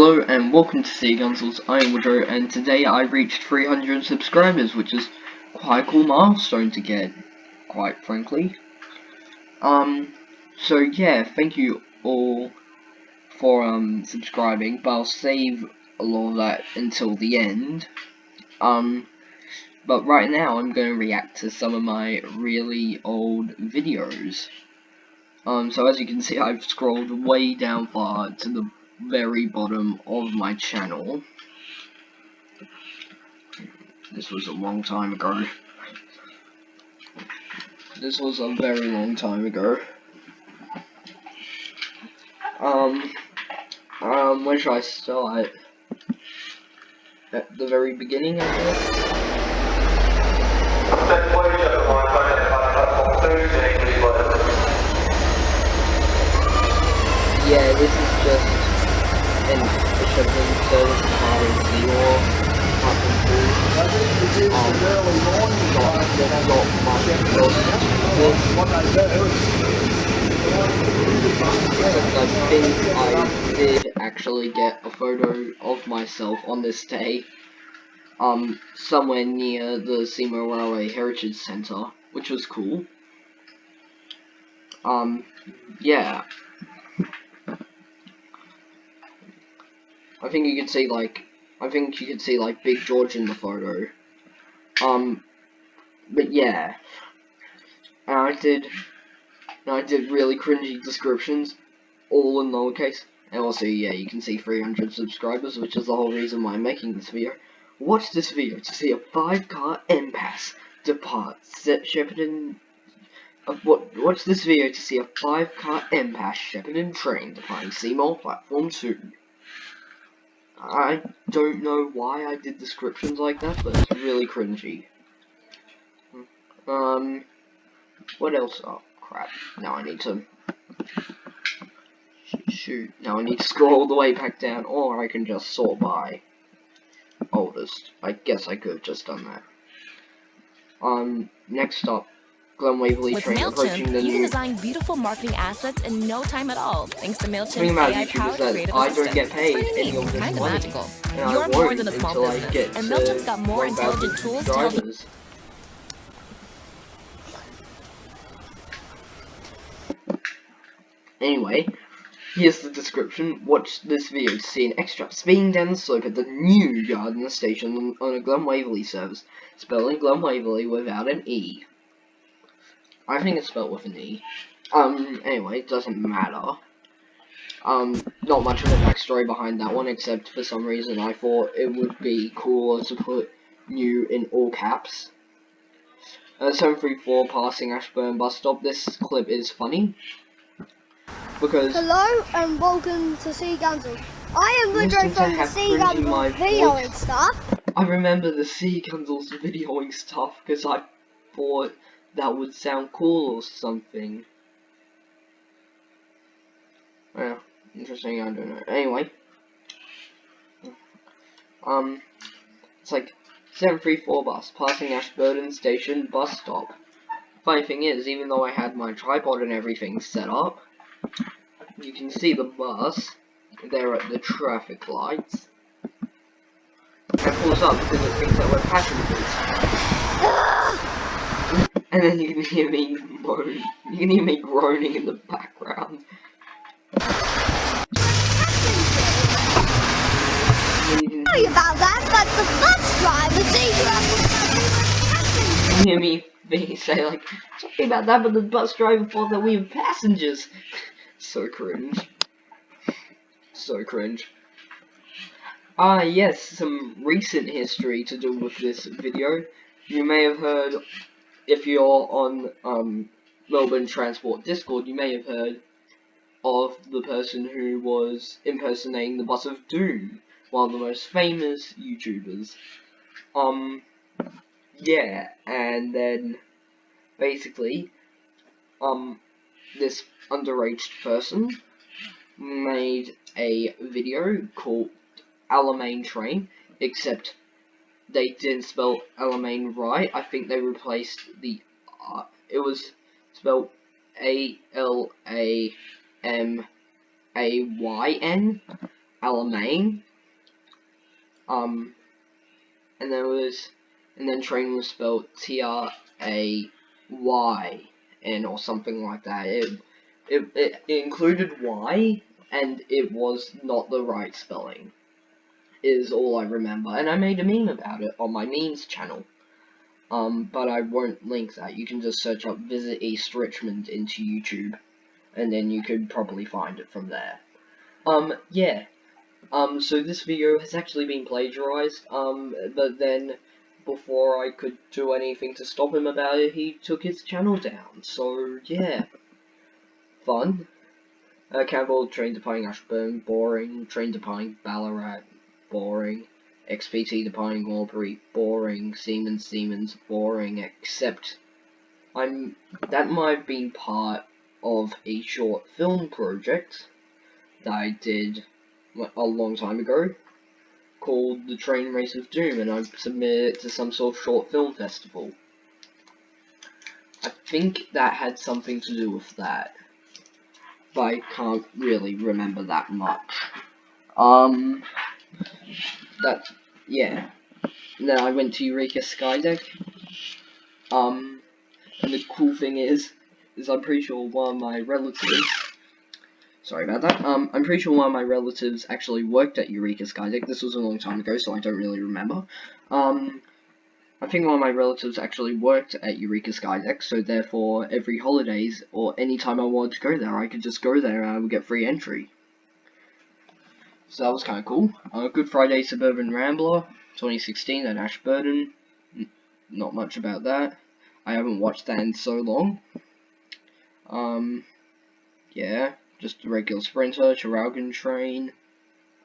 Hello and welcome to Gunzals. I am Woodrow, and today I reached 300 subscribers, which is quite a cool milestone to get, quite frankly. So yeah, thank you all for subscribing, but I'll save a lot of that until the end. But right now I'm going to react to some of my really old videos. So as you can see, I've scrolled way down far to the very bottom of my channel. This was a long time ago. This was a very long time ago. Where should I start? At the very beginning, I guess? Yeah, this is just an shipping service having zero fucking food. Not much else except I think I did actually get a photo of myself on this day, somewhere near the Seymour Railway Heritage Centre, which was cool. Yeah. I think you could see like Big George in the photo. But yeah. And I did really cringy descriptions, all in lowercase. And also, yeah, you can see 300 subscribers, which is the whole reason why I'm making this video. Watch this video to see a 5-car impasse depart Shepparton. Watch this video to see a 5-car impasse Shepparton train departing Seymour Platform 2. I don't know why I did descriptions like that, but it's really cringy. What else? Oh, crap. Now I need to... Shoot. Now I need to scroll all the way back down, or I can just sort by oldest. I guess I could have just done that. Next up, Glen Waverley train approaching the new... You can design beautiful marketing assets in no time at all, thanks to MailChimp's AI-powered creative I don't assistant. get paid It's any of this kind of money, magical. and You're I more won't than a small until I business, get and to MailChimp's got more intelligent tools to help you. Anyway, here's the description. Watch this video to see an extract speeding down the slope at the new Gardiner station on a Glen Waverley service, spelling Glen Waverley without an E. I think it's spelled with an E. Anyway, it doesn't matter. Not much of a backstory behind that one, except for some reason I thought it would be cooler to put new in all caps. 734 passing Ashburn bus stop. This clip is funny. Because hello and welcome to Gunzals. I am Woodrow from the Gunzals videoing stuff. I remember the Gunzals videoing stuff because I thought that would sound cool or something. Well, interesting, I don't know. Anyway. It's like 734 bus, passing Ashburton Station bus stop. Funny thing is, even though I had my tripod and everything set up, you can see the bus there at the traffic lights. And it pulls up because it thinks that we're passengers. And then you can hear me moan. You can hear me groaning in the background. Sorry about that, but the bus driver You hear me say like, sorry about that, but the bus driver thought that we were passengers. So cringe. So cringe. Yes, some recent history to do with this video. You may have heard, if you're on Melbourne Transport Discord, you may have heard of the person who was impersonating the Bus of Doom, one of the most famous YouTubers. Yeah, and then basically, this underage person made a video called Alamein Train, except they didn't spell Alamein right. I think they replaced the it was spelled Alameyn, Alamein. And then train was spelled T-R-A-Y-N or something like that. It included Y, and it was not the right spelling, is all I remember. And I made a meme about it on my memes channel. But I won't link that. You can just search up Visit East Richmond into YouTube, and then you could probably find it from there. Yeah. So this video has actually been plagiarized, but then before I could do anything to stop him about it, he took his channel down. So, yeah. Fun. Campbell, train departing Ashburn, boring. Train departing Ballarat, boring. XPT departing Albury, boring. Siemens, boring. Except, that might have been part of a short film project that I did a long time ago, called The Train Race of Doom, and I submitted it to some sort of short film festival. I think that had something to do with that, but I can't really remember that much. Yeah. And then I went to Eureka Skydeck, and the cool thing is I'm pretty sure one of my relatives, sorry about that, I'm pretty sure one of my relatives actually worked at Eureka Skydeck. This was a long time ago, so I don't really remember. I think one of my relatives actually worked at Eureka Skydeck, so therefore every holidays, or any time I wanted to go there, I could just go there and I would get free entry. So that was kind of cool. Good Friday Suburban Rambler, 2016 at Ashburton. Not much about that. I haven't watched that in so long. Yeah, just a regular Sprinter, Traralgon train,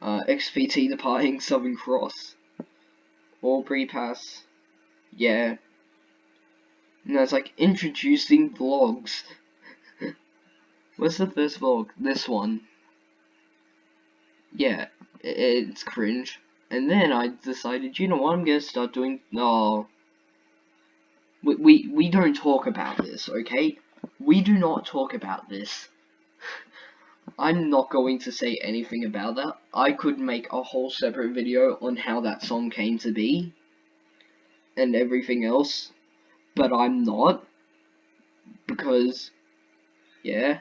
XPT departing Southern Cross, Albury Pass, yeah. And that's like introducing vlogs. What's the first vlog? This one. Yeah, it's cringe. And then I decided, you know what, I'm gonna start doing, we don't talk about this, okay? We do not talk about this. I'm not going to say anything about that. I could make a whole separate video on how that song came to be, and everything else, but I'm not, because, yeah.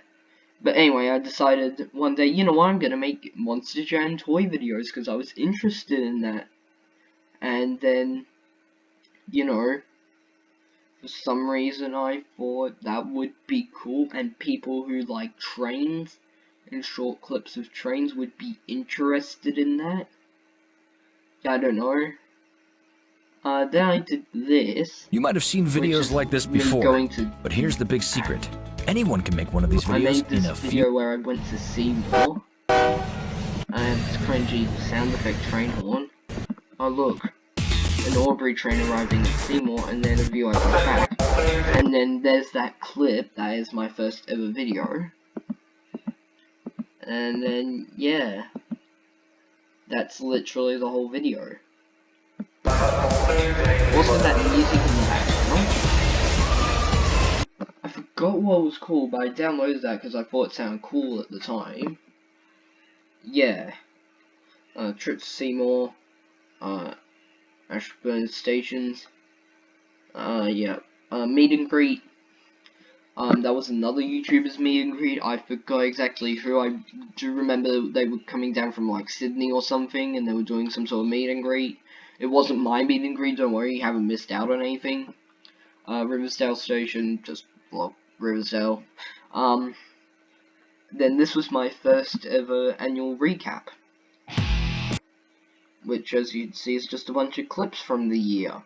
But anyway, I decided one day, you know what, I'm gonna make Monster Jam toy videos, because I was interested in that. And then, you know, for some reason I thought that would be cool, and people who like trains and short clips of trains would be interested in that. I don't know. Then I did this. You might have seen videos like this before, but here's the big secret. Anyone can make one of these videos I made this in a video where I went to Seymour, and it's cringy sound effect train horn. Oh look, an Albury train arriving at Seymour, and then a view over the track. And then there's that clip, that is my first ever video. And then, yeah, that's literally the whole video. Also, that music in the background, I forgot what it was called, but I downloaded that because I thought it sounded cool at the time. Yeah. Trip to Seymour, Ashburn stations, yeah, meet and greet. That was another YouTuber's meet and greet. I forgot exactly who. I do remember they were coming down from like Sydney or something, and they were doing some sort of meet and greet. It wasn't my meet and greet, don't worry, you haven't missed out on anything. Riversdale station, just vlog Riversdale. Then this was my first ever annual recap, which, as you can see, is just a bunch of clips from the year,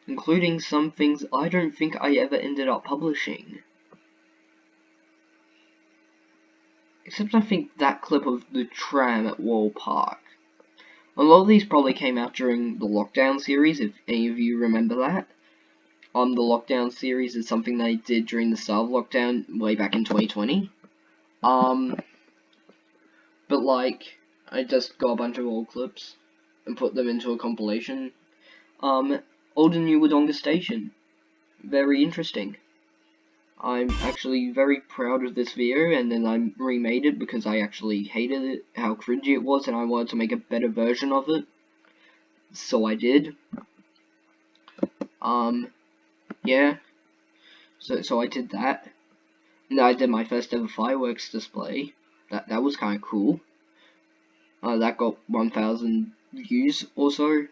including some things I don't think I ever ended up publishing. Except I think that clip of the tram at Wall Park. A lot of these probably came out during the lockdown series, if any of you remember that. The lockdown series is something they did during the start of lockdown way back in 2020. But like, I just got a bunch of old clips and put them into a compilation. Old and New Wodonga Station. Very interesting. I'm actually very proud of this video, and then I remade it because I actually hated it, how cringy it was, and I wanted to make a better version of it. So I did. Yeah. So I did that. And I did my first ever fireworks display. That was kind of cool. That got 1,000 views or so.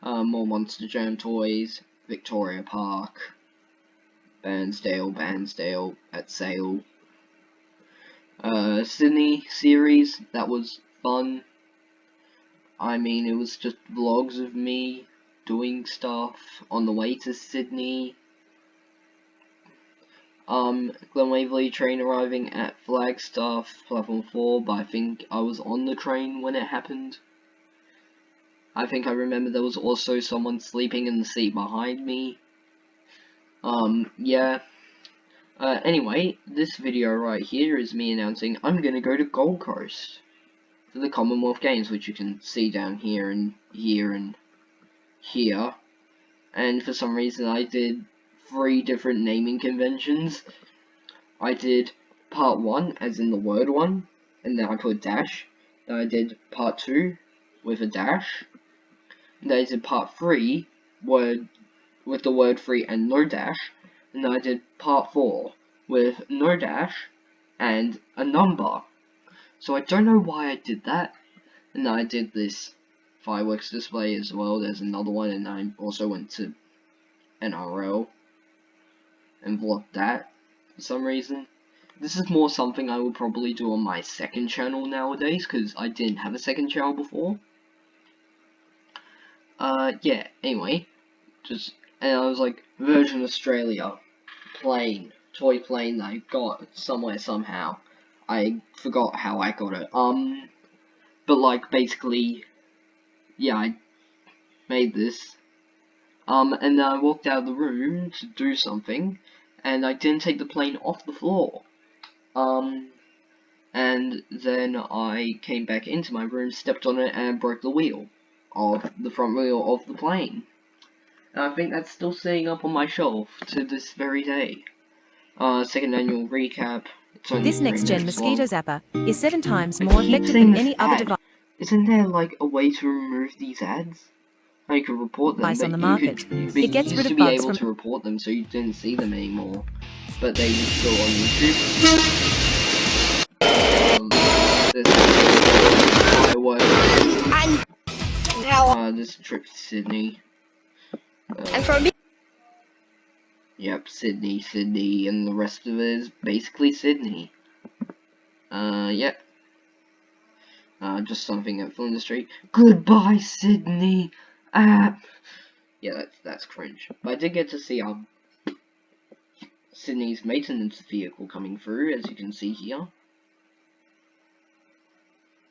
More Monster Jam toys, Victoria Park, Bairnsdale at sale. Sydney series, that was fun. I mean, it was just vlogs of me doing stuff on the way to Sydney. Glen Waverley train arriving at Flagstaff, platform 4, but I think I was on the train when it happened. I think I remember there was also someone sleeping in the seat behind me. Yeah. Anyway, this video right here is me announcing I'm gonna go to Gold Coast for the Commonwealth Games, which you can see down here and here and here. And for some reason I did 3 different naming conventions. I did part 1, as in the word 1, and then I put a dash. Then I did part 2 with a dash. And then I did part 3 with the word 3 and no dash. And then I did part 4 with no dash and a number. So I don't know why I did that. And then I did this fireworks display as well. There's another one, and I also went to NRL and vlogged that for some reason. This is more something I will probably do on my second channel nowadays, because I didn't have a second channel before. Yeah, anyway, and I was like, Virgin Australia, plane, toy plane that I got somewhere somehow. I forgot how I got it, but like, basically, yeah, I made this. And then I walked out of the room to do something, and I didn't take the plane off the floor. And then I came back into my room, stepped on it, and broke the wheel of the front wheel of the plane. And I think that's still sitting up on my shelf to this very day. Second annual recap. This next-gen mosquito zapper is 7 times more effective than any other device. Isn't there like a way to remove these ads? You could report them, but On the market. It gets rid of bugs. You used to be able to report them, so you didn't see them anymore. But they would go on YouTube. This trip to Sydney. And for me. Yep, Sydney, and the rest of it is basically Sydney. Yep. Just something at Flinders Street. Goodbye, Sydney. Yeah, that's cringe. But I did get to see Sydney's maintenance vehicle coming through, as you can see here.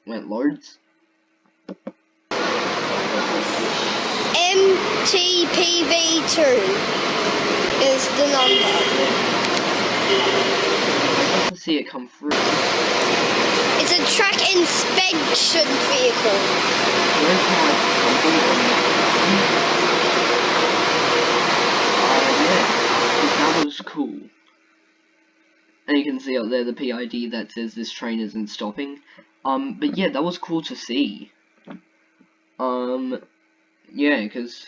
Went loads. MTPV2 is the number. I got to see it come through. It's a track inspection vehicle. That was cool. And you can see out there the PID that says this train isn't stopping. But yeah, that was cool to see. Yeah, because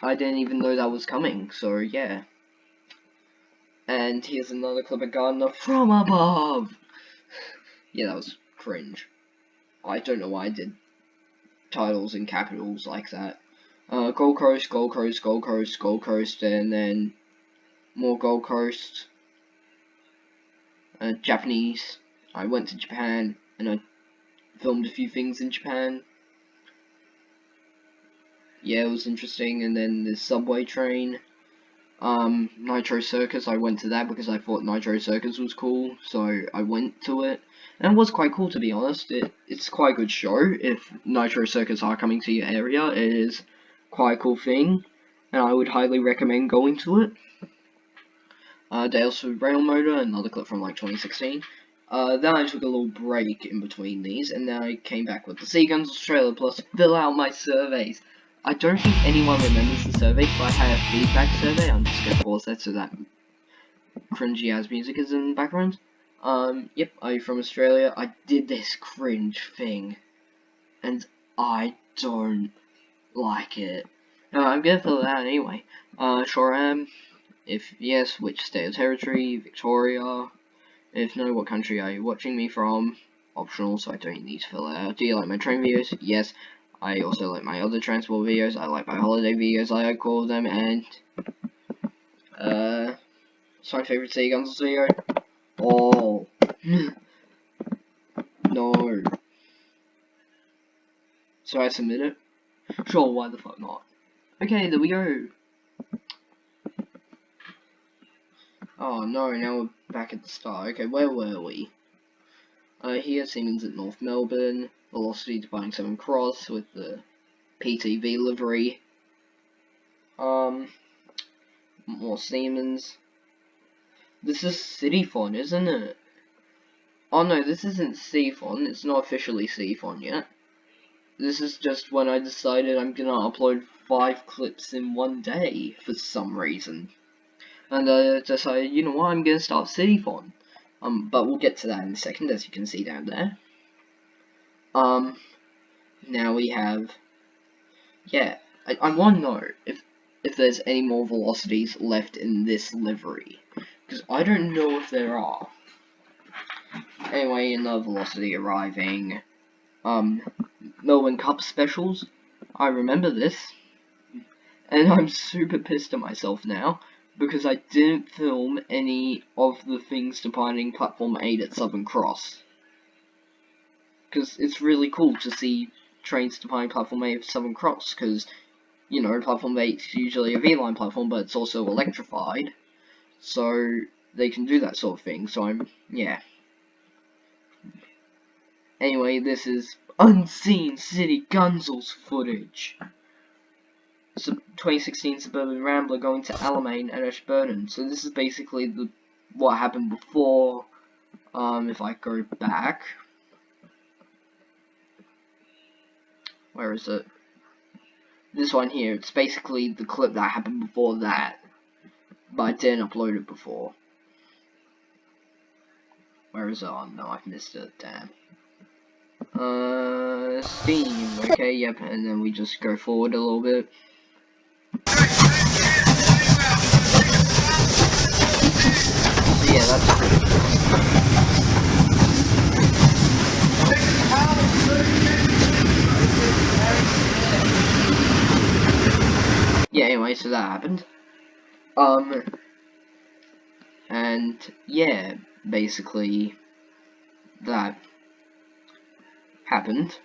I didn't even know that was coming, so yeah. And here's another clip of Gardner from above! Yeah, that was cringe. I don't know why I did titles in capitals like that. Gold Coast, Gold Coast, Gold Coast, Gold Coast, and then more Gold Coast. Japanese. I went to Japan, and I filmed a few things in Japan. Yeah, it was interesting. And then the subway train. Nitro Circus, I went to that because I thought Nitro Circus was cool, so I went to it. And it was quite cool, to be honest. It's quite a good show. If Nitro Circus are coming to your area, it is quite a cool thing, and I would highly recommend going to it. Dalesford Rail Motor, another clip from like 2016. Then I took a little break in between these, and then I came back with the Gunzals trailer plus fill out my surveys. I don't think anyone remembers the survey, but I had a feedback survey. I'm just gonna pause that so that cringy ass music is in the background. Yep, are you from Australia? I did this cringe thing, and I don't like it. No, I'm gonna fill it out anyway. Sure am. If yes, which state or territory? Victoria. If no, what country are you watching me from? Optional, so I don't need to fill it out. Do you like my train videos? Yes. I also like my other transport videos. I like my holiday videos, I call them, and it's my favorite Sea Gunzals video. Oh. No. So I submit it? Sure, why the fuck not? Okay, there we go. Oh no, now we're back at the start. Okay, where were we? Here, Siemens at North Melbourne. Velocity departing 7 Cross with the PTV livery. More Siemens. This is Cityfon, isn't it? Oh no, this isn't Cfon. It's not officially Cfon yet. This is just when I decided I'm gonna upload 5 clips in one day for some reason. And I decided, you know what, I'm gonna start Cityfon. But we'll get to that in a second, as you can see down there. Now we have, yeah, I want to know if there's any more velocities left in this livery, because I don't know if there are. Anyway, another velocity arriving. Melbourne Cup specials. I remember this, and I'm super pissed at myself now because I didn't film any of the things departing Platform 8 at Southern Cross. Because it's really cool to see trains departing Platform 8 at Southern Cross, because, you know, Platform 8 is usually a V-line platform, but it's also electrified, so they can do that sort of thing, so yeah. Anyway, this is unseen City Gunzals footage. 2016 Suburban Rambler going to Alamein and Ashburton. So this is basically what happened before. If I go back, where is it? This one here. It's basically the clip that happened before that, but I didn't upload it before. Where is it? Oh no, I've missed it. Damn. Steam. Okay, yep. And then we just go forward a little bit. Yeah, that's pretty cool. Yeah, anyway, so that happened. And yeah, basically that happened.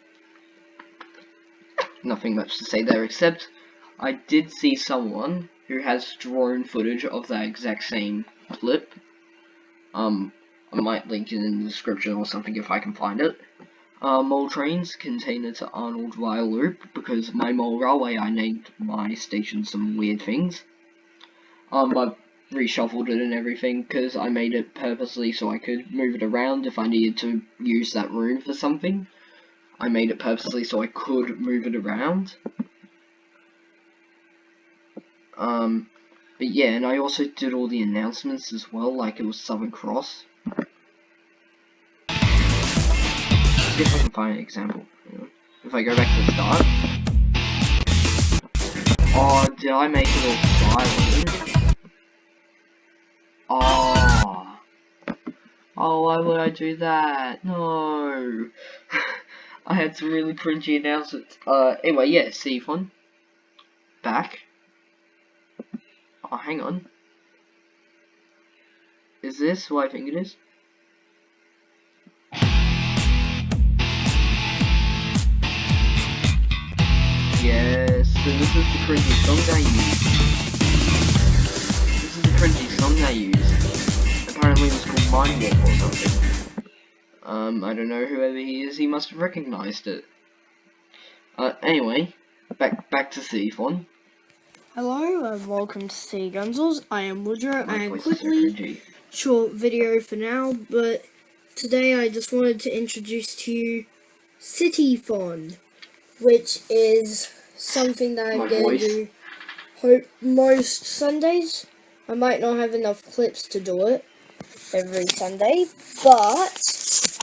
Nothing much to say there, except I did see someone who has drone footage of that exact same clip. I might link it in the description or something if I can find it. Mole trains, container to Arnold via loop, because my Mole Railway, I named my station some weird things. I've reshuffled it and everything, because I made it purposely so I could move it around if I needed to use that room for something. I made it purposely so I could move it around. But yeah, and I also did all the announcements as well, like it was Southern Cross. See if I can find an example. If I go back to the start. Oh, did I make it all silent? Oh. Oh, why would I do that? No. I had some really cringy announcements. Anyway, yeah, Cfon. Back. Oh, hang on. Is this what I think it is? Yes, so this is the cringy song I use. This is the cringy song I use. Apparently it was called Mind Warp or something. I don't know whoever he is, he must have recognized it. Anyway, back to Cfon. Hello and welcome to Sea Gunzals. I am Woodrow, and quickly, short video for now, but today I just wanted to introduce to you Cityfon, which is something that I'm My going to voice. do. Hope most Sundays. I might not have enough clips to do it every Sunday, but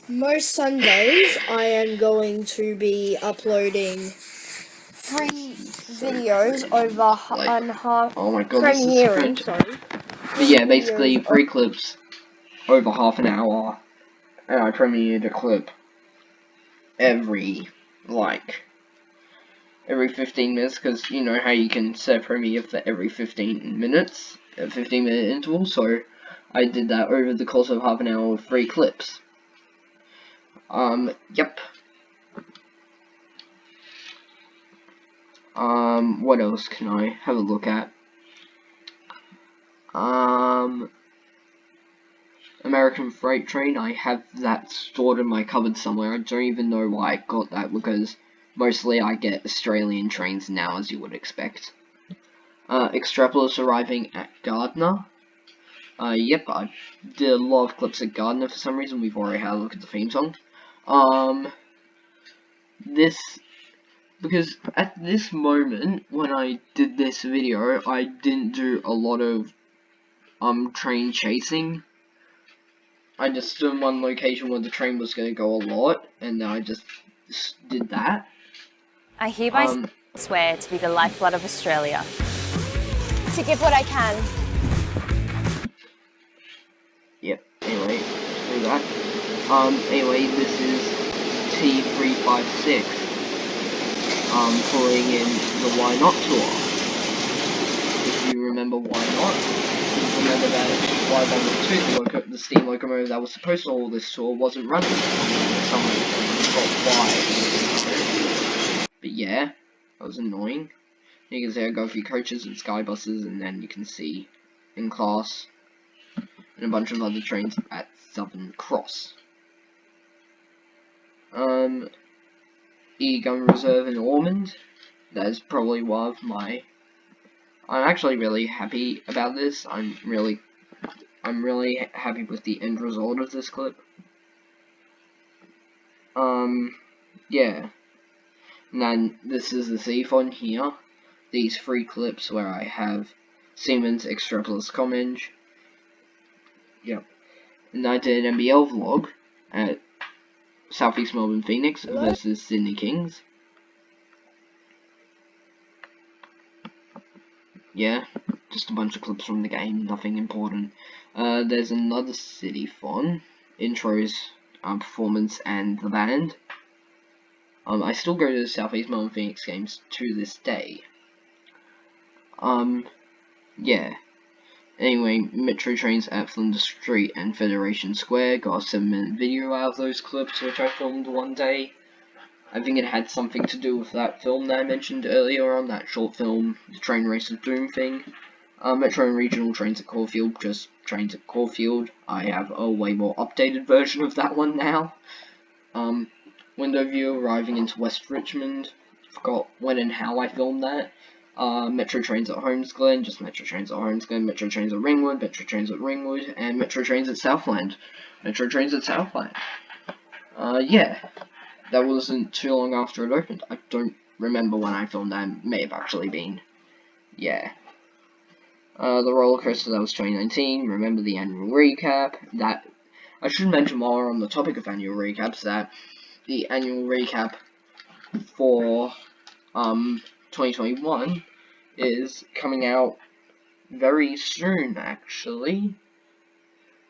most Sundays I am going to be uploading 3 videos over Oh my god, this is premiering, so sorry. But yeah, 3 basically videos 3 clips over half an hour, and I premiered a clip every, every 15 minutes, because you know how you can set a premiere for every 15 minutes, a 15-minute interval, so I did that over the course of half an hour with 3 clips. Yep. What else can I have a look at? American Freight Train, I have that stored in my cupboard somewhere. I don't even know why I got that, because mostly I get Australian trains now, as you would expect. Extrapolis arriving at Gardner. Yep, I did a lot of clips at Gardner for some reason. We've already had a look at the theme song. Because at this moment, when I did this video, I didn't do a lot of, train chasing. I just stood in one location where the train was going to go a lot, and I just did that. I hereby swear to be the lifeblood of Australia. To give what I can. Yep, anyway, do that. Anyway, this is T356, pulling in the Why Not tour. If you remember Why Not, remember that Y102, the steam locomotive that was supposed to haul this tour, wasn't running. Someone got why. But yeah, that was annoying. You can see I got a few coaches and sky buses, and then you can see in class and a bunch of other trains at Southern Cross. E-Gun Reserve in Ormond. That is probably one of my... I'm actually really happy about this. I'm really happy with the end result of this clip. Yeah. And then this is the thief on here. These 3 clips where I have Siemens Extrapolis Commenge. Yep. And I did an NBL vlog at Southeast Melbourne Phoenix versus Sydney Kings. Yeah, just a bunch of clips from the game, nothing important. There's another city fon, intros, performance, and the band. I still go to the Southeast Melbourne Phoenix games to this day. Yeah. Anyway, metro trains at Flinders Street and Federation Square, got a 7-minute video out of those clips, which I filmed one day. I think it had something to do with that film that I mentioned earlier on, that short film, the Train Race of Doom thing. Metro and regional trains at Caulfield, just trains at Caulfield. I have a way more updated version of that one now. Window view arriving into West Richmond. Forgot when and how I filmed that. Metro trains at Holmesglen, just metro trains at Holmesglen, metro trains at Ringwood, metro trains at Ringwood, and metro trains at Southland. Metro trains at Southland. Yeah. That wasn't too long after it opened. I don't remember when I filmed that. It may have actually been. Yeah. The roller coaster, that was 2019. Remember the annual recap. That I should mention while we're on the topic of annual recaps that the annual recap for 2021 is coming out very soon, actually.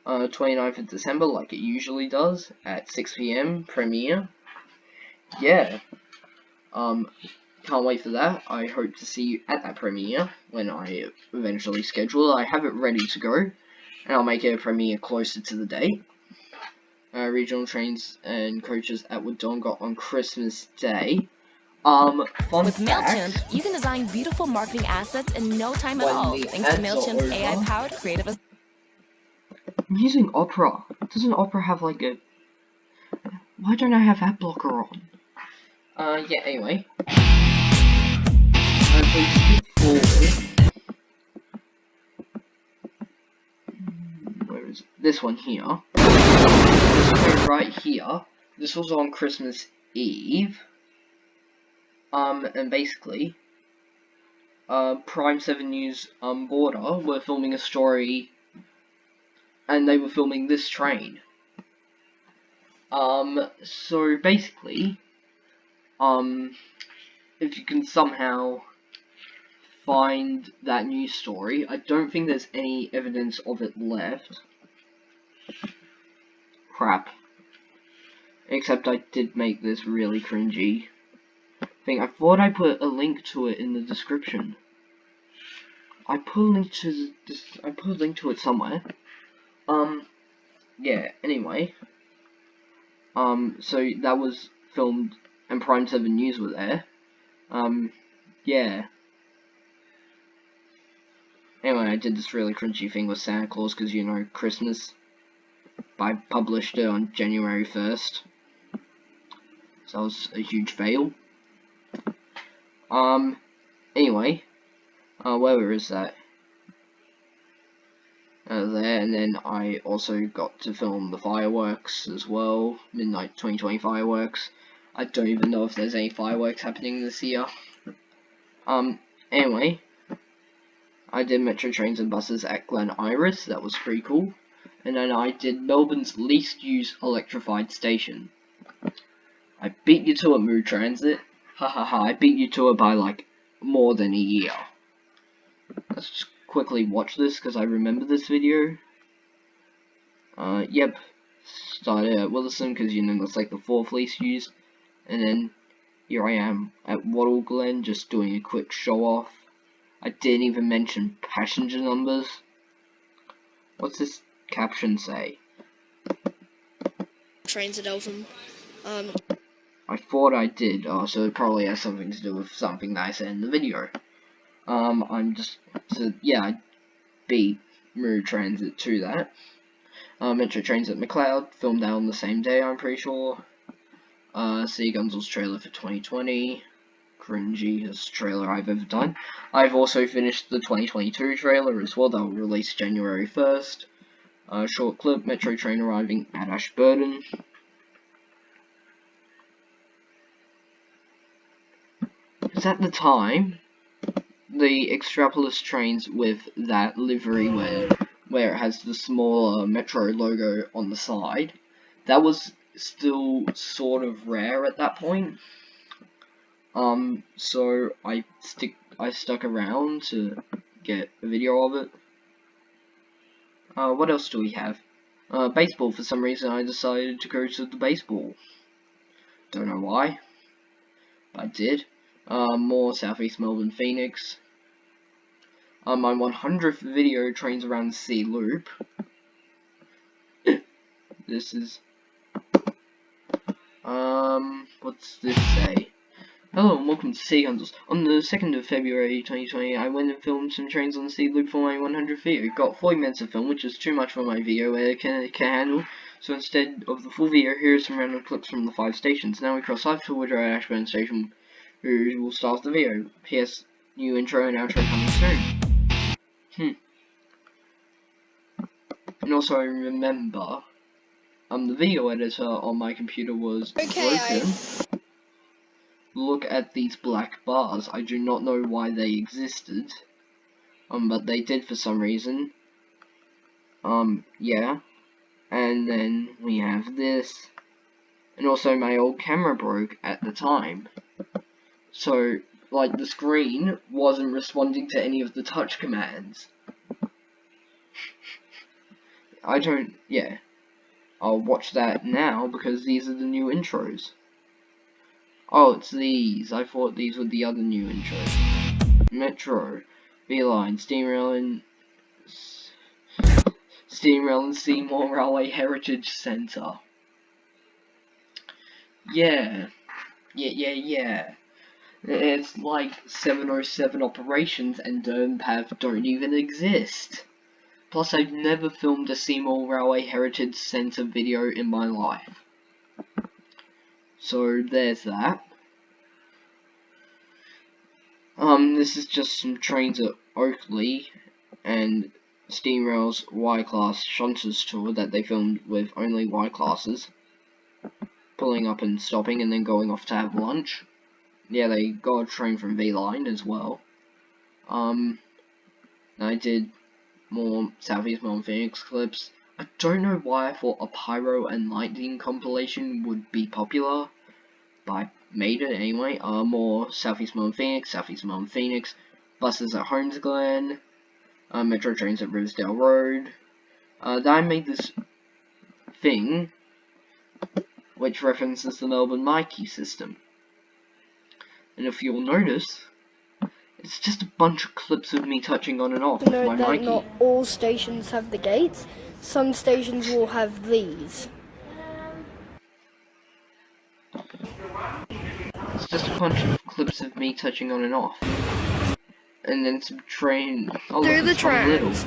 29th of December, like it usually does, at 6 PM premiere. Yeah. Can't wait for that. I hope to see you at that premiere when I eventually schedule it. I have it ready to go, and I'll make it a premiere closer to the date. Regional trains and coaches at Wodonga on Christmas Day. Fun With fact, MailChimp, you can design beautiful marketing assets in no time at all, thanks to MailChimp's AI-powered creative... I'm using Opera. Doesn't Opera have like a... Why don't I have ad blocker on? Yeah, anyway. Please skip forward. Where is it? This one here. This one right here. This was on Christmas Eve. And basically, Prime 7 News Border were filming a story, and they were filming this train. So basically, if you can somehow find that news story, I don't think there's any evidence of it left. Crap. Except I did make this really cringy thing. I thought I put a link to it in the description. I put a link to it somewhere. Yeah, anyway. So that was filmed and Prime 7 News were there. Yeah. Anyway, I did this really cringy thing with Santa Claus because, you know, Christmas. I published it on January 1st. So that was a huge fail. Anyway. Where is that? There, and then I also got to film the fireworks as well. Midnight 2020 fireworks. I don't even know if there's any fireworks happening this year. Anyway. I did Metro Trains and Buses at Glen Iris, that was pretty cool. And then I did Melbourne's least used electrified station. I beat you to it, Mood Transit. Hahaha, I beat you to it by like more than a year. Let's just quickly watch this because I remember this video. Yep. Started at Williston because, you know, that's like the 4th least used. And then here I am at Wattle Glen just doing a quick show off. I didn't even mention passenger numbers. What's this caption say? Trains at Eltham. I thought I did, so it probably has something to do with something that I said in the video. I beat Mood Transit to that. Metro Trains at McLeod, filmed out on the same day, I'm pretty sure. See Gunzals trailer for 2020. Cringiest trailer I've ever done. I've also finished the 2022 trailer as well, that will release January 1st. Short clip, Metro train arriving at Ashburton. Because at the time, the Extrapolis trains with that livery where it has the smaller Metro logo on the side, that was still sort of rare at that point. So I stuck around to get a video of it. What else do we have? Baseball. For some reason I decided to go to the baseball. Don't know why, but I did. More Southeast Melbourne Phoenix. My 100th video, trains around the sea loop. This is, what's this say? Hello and welcome to Sea Gunzals. On the 2nd of February 2020, I went and filmed some trains on the sea loop for my 100th video. Got 40 minutes of film, which is too much for my video can handle. So instead of the full video, here are some random clips from the 5 stations. Now we cross Highfield Road at Ashburn Station, who will start the video. P.S. New intro and outro coming soon. And also I remember, the video editor on my computer was broken. Look at these black bars. I do not know why they existed. But they did for some reason. Yeah. And then we have this. And also my old camera broke at the time. So, like, the screen wasn't responding to any of the touch commands. Yeah. I'll watch that now because these are the new intros. Oh, it's these. I thought these were the other new intros. Metro, B-Line, Steam Rail and Seymour Railway Heritage Centre. Yeah. It's like 707 operations and DermPath don't even exist. Plus, I've never filmed a Seymour Railway Heritage Centre video in my life. So, there's that. This is just some trains at Oakley and Steamrail's Y-Class Shunters tour that they filmed with only Y-Classes. Pulling up and stopping and then going off to have lunch. yeah, they got a train from V-Line as well. I did more Southeast Mount Phoenix clips. I don't know why I thought a Pyro and Lightning compilation would be popular, but I made it anyway. More Southeast Mount Phoenix, buses at Holmes Glen, metro trains at Riversdale Road. Then I made this thing which references the Melbourne Mikey system. And if you'll notice, it's just a bunch of clips of me touching on and off To note my that Mikey. not all stations have the gates. Some stations will have these. It's just a bunch of clips of me touching on and off. And then some train. Oh, Do look, the it's Tom Little. trams.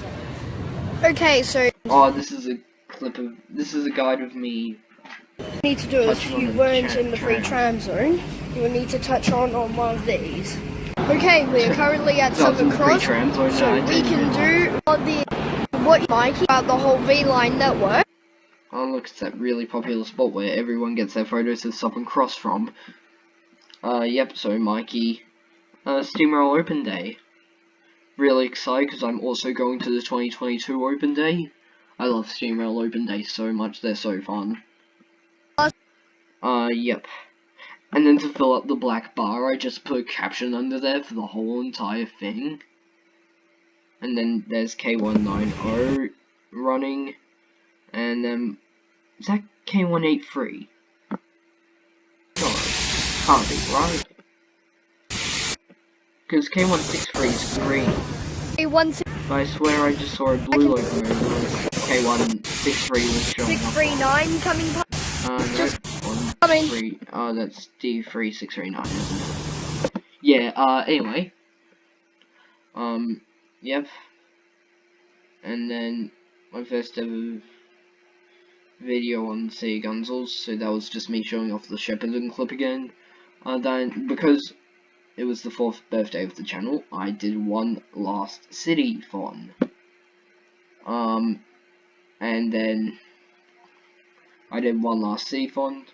Okay, so Oh, this is a clip of. This is a guide of me. what you need to do is, if you weren't in the free tram zone, you will need to touch on one of these. Okay, we are currently at Southern Cross, so we can do what Mikey about the whole V-Line network. Oh, look, it's that really popular spot where everyone gets their photos of Southern Cross from. Yep, so Mikey, Steamroll Open Day. Really excited because I'm also going to the 2022 Open Day. I love Steamroll Open Day so much, they're so fun. Yep. And then to fill up the black bar, I just put a caption under there for the whole entire thing. And then there's K190 running, and then, is that K183? No, can't be, right? Because K163 is green. But I swear I just saw a blue locomotive. K163 was showing up. 639 coming past. No, that's D3639, isn't it? Yeah, anyway. Yep. And then my first ever video on Gunzals, so that was just me showing off the Shepparton clip again. Then, because it was the 4th birthday of the channel, I did one last city fon. And then I did one last city fon.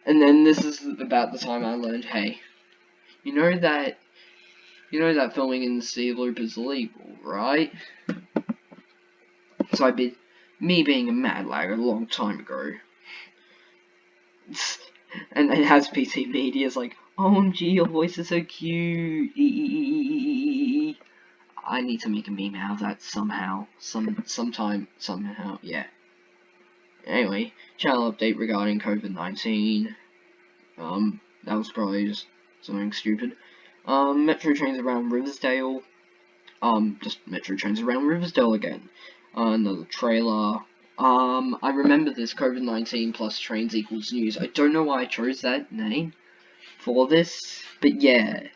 And then this is about the time I learned, hey, you know that filming in the sea loop is illegal, right? So me being a mad lag a long time ago. And it has PT Media's like, OMG, your voice is so cute. I need to make a meme out of that somehow. Somehow, yeah. Anyway, channel update regarding COVID-19. That was probably just something stupid. Metro trains around Riversdale. Just metro trains around Riversdale again. Another trailer. I remember this COVID-19 plus trains equals news. I don't know why I chose that name for this, but yeah.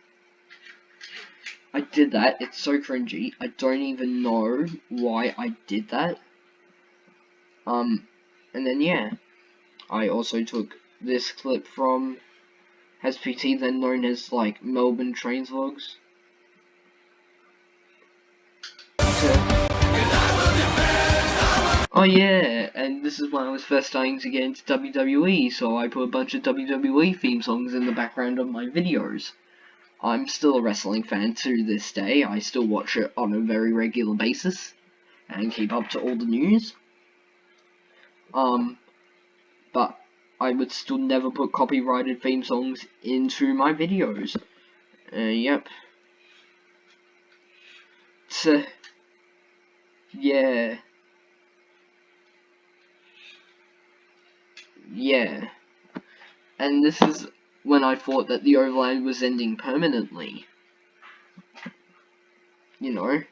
I did that. It's so cringy. I don't even know why I did that. And then yeah. I also took this clip from SPT, then known as like Melbourne Trains Vlogs. Oh yeah, and this is when I was first starting to get into WWE, so I put a bunch of WWE theme songs in the background of my videos. I'm still a wrestling fan to this day. I still watch it on a very regular basis and keep up to all the news. But I would still never put copyrighted theme songs into my videos. Yep. Yeah. Yeah. And this is when I thought that the overland was ending permanently. You know.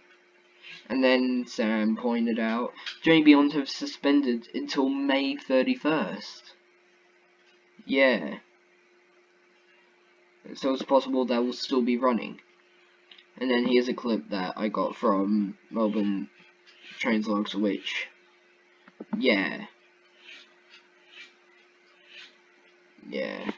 And then Sam pointed out, Journey Beyond have suspended until May 31st. Yeah. So it's possible that will still be running. And then here's a clip that I got from Melbourne Trains Logs, which, yeah. Yeah.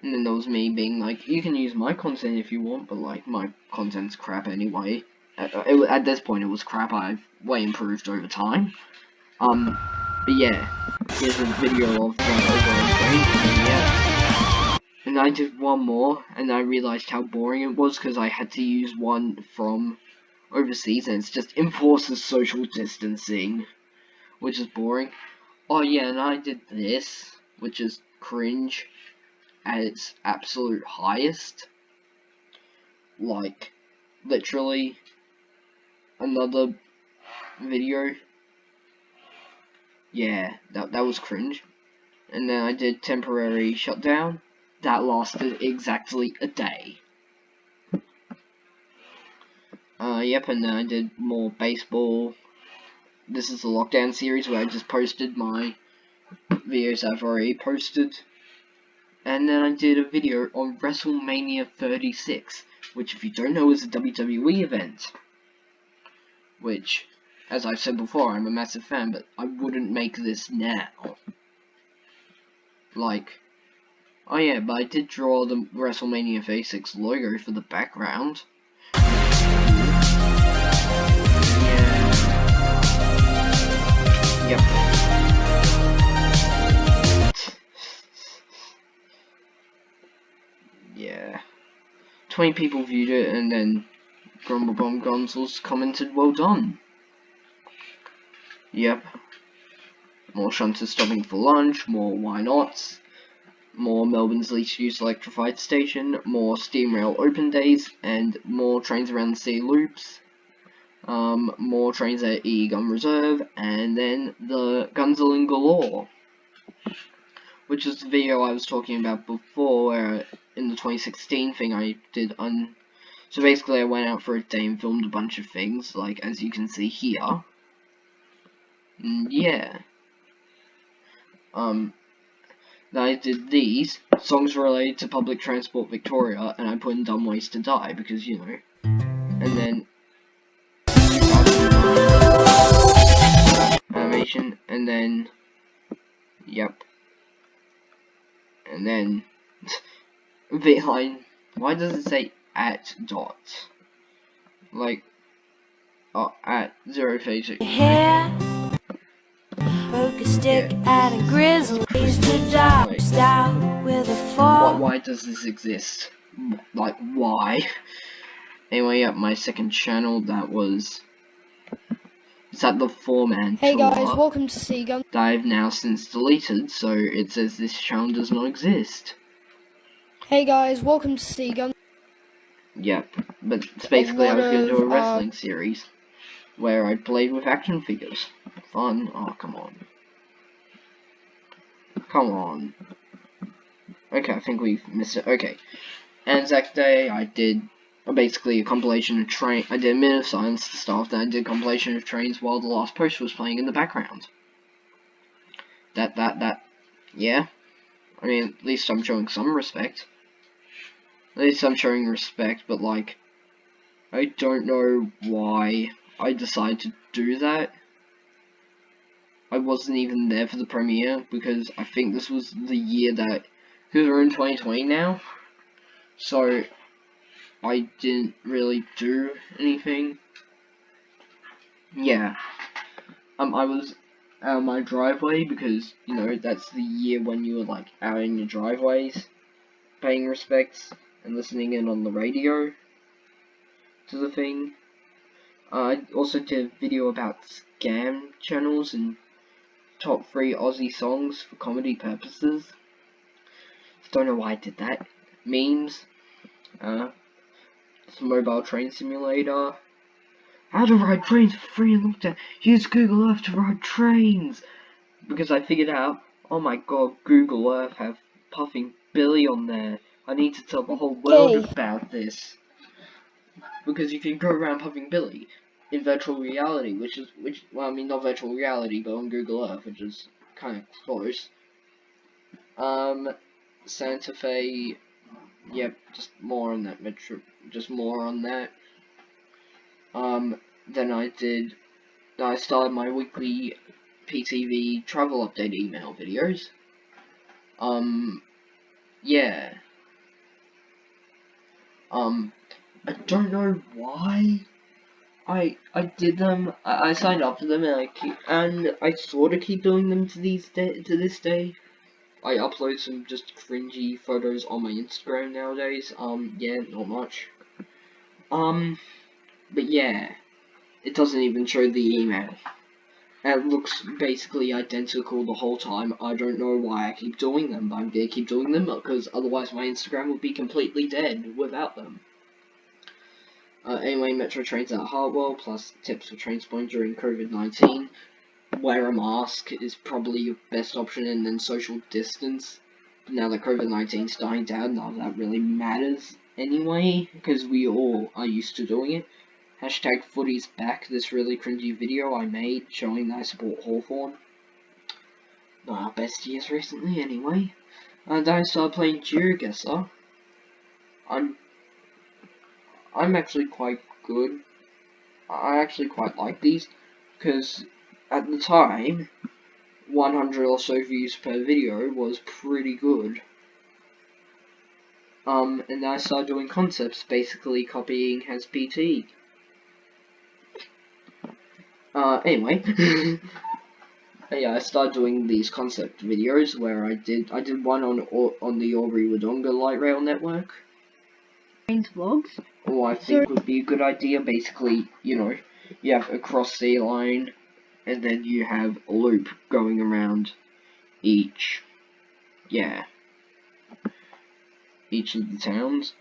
And then there was me being like, you can use my content if you want, but like, my content's crap anyway. At this point it was crap. I've way improved over time. But yeah, here's a video of the overland train, and then yeah. And and I did one more, and I realized how boring it was because I had to use one from overseas, and it's just enforces social distancing, which is boring. Oh yeah, and I did this, which is cringe at its absolute highest. Like, literally, another video. Yeah, that was cringe. And then I did temporary shutdown. That lasted exactly a day. Yep, and then I did more baseball. This is the lockdown series where I just posted my videos I've already posted. And then I did a video on WrestleMania 36, which if you don't know is a WWE event. Which, as I've said before, I'm a massive fan, but I wouldn't make this now. Like, oh yeah, but I did draw the WrestleMania 36 logo for the background. Yeah. Yep. Yeah. 20 people viewed it, and then Grumble Bomb Gunzals commented, "Well done." Yep. More shunters stopping for lunch, more why nots, more Melbourne's least used electrified station, more steam rail open days, and more trains around the city loops. More trains at E Gun Reserve, and then the Gunzals galore, which is the video I was talking about before, where in the 2016 thing I did so basically I went out for a day and filmed a bunch of things, like as you can see here. Yeah. Then I did these songs related to public transport Victoria, and I put in Dumb Ways to Die because, you know. And then animation, and then yep, and then behind. Why does it say at dot? Like, at 0 phase. Broke a stick at a grizzly's to die. Style with a fall. Why does this exist? Like, why? Anyway, yeah, my second channel, is that the 4-man Hey tour guys, welcome to see Gun. that I've now since deleted, so it says this channel does not exist. Hey guys, welcome to see Gun. Yep, but it's basically I was going to do a of, wrestling series where I played with action figures. Fun? Oh, come on. Come on. Okay, I think we've missed it. Okay. Anzac Day, I did basically a compilation of I did a minute of silence to start, then I did a compilation of trains while the last post was playing in the background. Yeah. I mean, at least I'm showing some respect. At least I'm showing respect, but like, I don't know why I decided to do that. I wasn't even there for the premiere, because I think this was the year that, because we're in 2020 now, so I didn't really do anything. Yeah. I was out of my driveway because, you know, that's the year when you were, like, out in your driveways, paying respects and listening in on the radio to the thing. I also did a video about scam channels and top 3 Aussie songs for comedy purposes. Don't know why I did that. Memes. Some mobile train simulator. How to ride trains for free in lockdown. Use Google Earth to ride trains. Because I figured out, oh my god, Google Earth have Puffing Billy on there. I need to tell the whole world about this. Because you can go around Puffing Billy in virtual reality, well, I mean, not virtual reality, but on Google Earth, which is kind of close. Santa Fe, yep, just more on that just more on that. Then I started my weekly PTV travel update email videos. Yeah. I don't know why I did them. I signed up to them, and I sort of keep doing them to this day. I upload some just cringy photos on my Instagram nowadays. Yeah, not much. But yeah, it doesn't even show the email. And it looks basically identical the whole time. I don't know why I keep doing them, but I'm gonna keep doing them because otherwise my Instagram would be completely dead without them. Anyway, metro trains at Hartwell, plus tips for train spotting during COVID-19. Wear a mask is probably your best option, and then social distance. But now that COVID-19 is dying down, none of that really matters anyway, because we all are used to doing it. Hashtag footy's back, this really cringy video I made showing that I support Hawthorn. Not our best years recently, anyway. And I started playing GeoGuessr. I'm actually quite good. I actually quite like these, because at the time, 100 or so views per video was pretty good. And then I started doing concepts, basically copying HasPT. Anyway, yeah, I started doing these concept videos where I did one on the Albury-Wodonga light rail network. Vlogs. Oh, I think would be a good idea. Basically, you know, you have a cross-sea line, and then you have a loop going around each of the towns.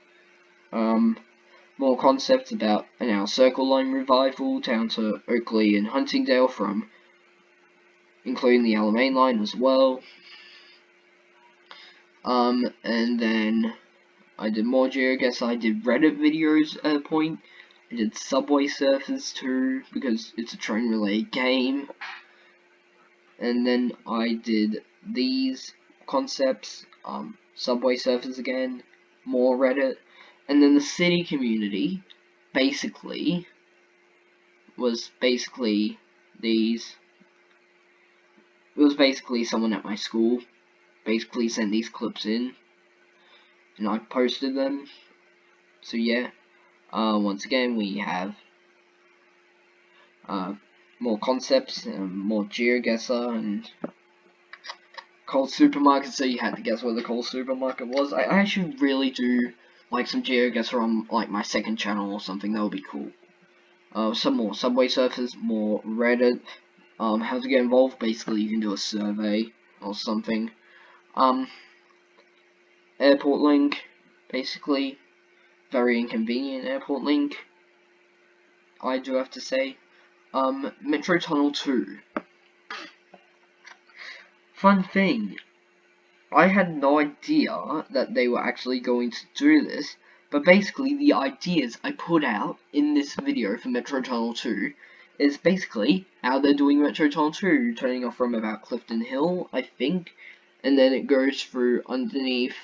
More concepts about an Our Circle Line revival down to Oakley and Huntingdale including the Alamein line as well. And then I did more GeoGuessr. I did Reddit videos at a point. I did Subway Surfers too, because it's a train related game. And then I did these concepts, Subway Surfers again, more Reddit. And then the city community, basically, was basically these. It was basically someone at my school, basically sent these clips in, and I posted them. So yeah, once again we have more concepts, more GeoGuessr, and Cold Supermarket, so you had to guess where the Cold Supermarket was. I actually really do like some GeoGuessr on like my second channel or something. That would be cool. Some more Subway Surfers, more Reddit. How to get involved? Basically, you can do a survey or something. Airport link, basically, very inconvenient airport link. I do have to say. Metro Tunnel 2. Fun thing, I had no idea that they were actually going to do this, but basically the ideas I put out in this video for Metro Tunnel 2 is basically how they're doing Metro Tunnel 2, turning off from about Clifton Hill, I think, and then it goes through underneath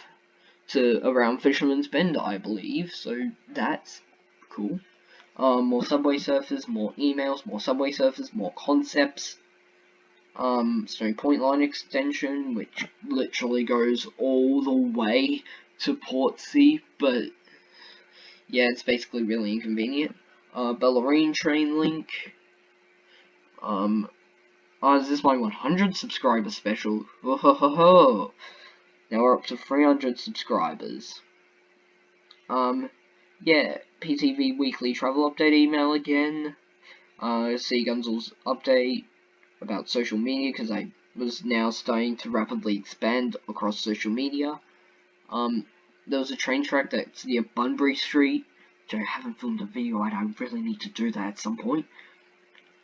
to around Fisherman's Bend, I believe, so that's cool. More Subway Surfers, more emails, more Subway Surfers, more concepts. Stony Point Line extension, which literally goes all the way to Portsea, but yeah, it's basically really inconvenient. Bellarine train link. Is this my 100 subscriber special? Ho ho ho ho! Now we're up to 300 subscribers. Yeah, PTV weekly travel update email again. See Gunzals update about social media, because I was now starting to rapidly expand across social media. There was a train track that's near Bunbury Street, which I haven't filmed a video at. I really need to do that at some point.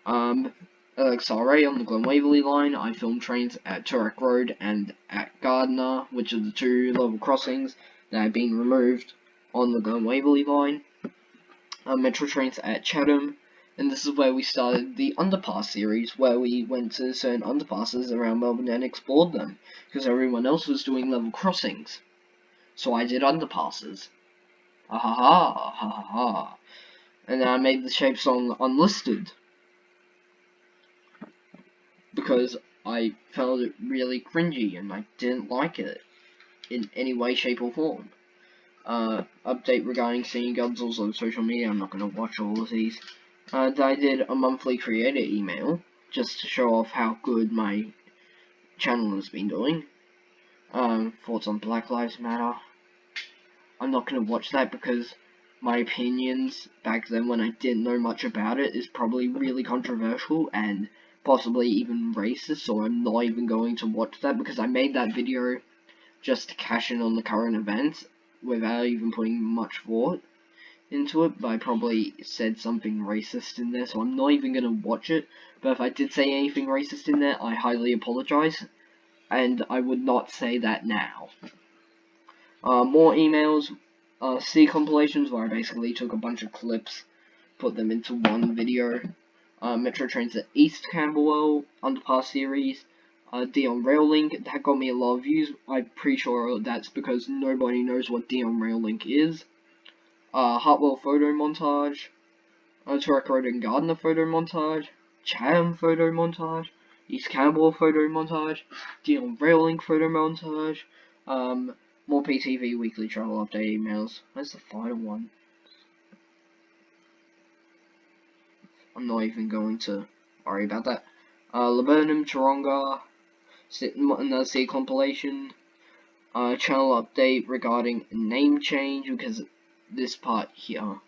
LXRA on the Glen Waverley line. I filmed trains at Turek Road and at Gardner, which are the two level crossings that have been removed on the Glen Waverley line. Metro trains at Chatham. And this is where we started the underpass series, where we went to certain underpasses around Melbourne and explored them, because everyone else was doing level crossings. So I did underpasses. Ha ha ha, ha ha ha. And then I made the shape song Unlisted, because I found it really cringy and I didn't like it in any way, shape or form. Update regarding seeing Gunzals on social media. I'm not going to watch all of these. I did a monthly creator email, just to show off how good my channel has been doing. Thoughts on Black Lives Matter. I'm not gonna watch that because my opinions back then when I didn't know much about it is probably really controversial and possibly even racist, so I'm not even going to watch that because I made that video just to cash in on the current events without even putting much thought into it, but I probably said something racist in there, so I'm not even gonna watch it. But if I did say anything racist in there, I highly apologize, and I would not say that now. More emails, C compilations, where I basically took a bunch of clips, put them into one video. Metro Trains at East Camberwell, Underpass series, Dion Rail Link, that got me a lot of views. I'm pretty sure that's because nobody knows what Dion Rail Link is. Hartwell photo montage, Turek Road and Gardner photo montage, Chatham photo montage, East Campbell photo montage, Dion Rail Link photo montage, more PTV weekly travel update emails. Where's the final one? I'm not even going to worry about that. Laburnum, Taronga, another C compilation, channel update regarding name change, because this part here,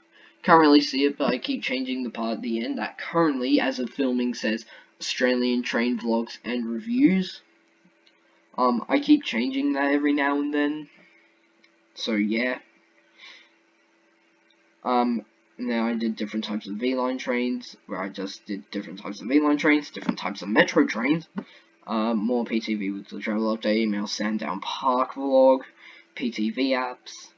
can't really see it, but I keep changing the part at the end that currently, as of filming, says Australian Train Vlogs and Reviews. I keep changing that every now and then, so yeah. Now I did different types of V-Line trains, where I just did different types of V-Line trains, different types of Metro trains, more PTV weekly travel update, email Sandown Park vlog, PTV apps,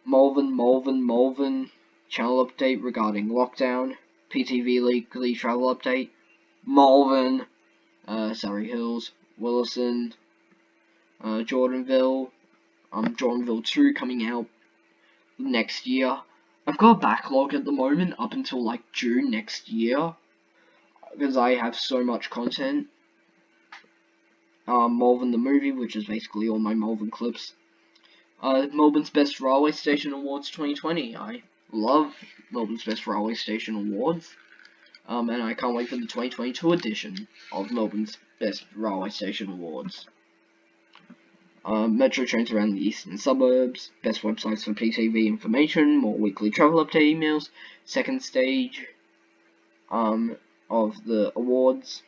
Malvern, channel update regarding lockdown, PTV weekly travel update, Malvern, Surrey Hills, Willison, Jordanville, Jordanville 2 coming out next year. I've got a backlog at the moment up until like June next year because I have so much content. Malvern the movie, which is basically all my Malvern clips. Melbourne's Best Railway Station Awards 2020. I love Melbourne's Best Railway Station Awards. And I can't wait for the 2022 edition of Melbourne's Best Railway Station Awards. Metro trains around the eastern suburbs, best websites for PTV information, more weekly travel update emails, second stage of the awards,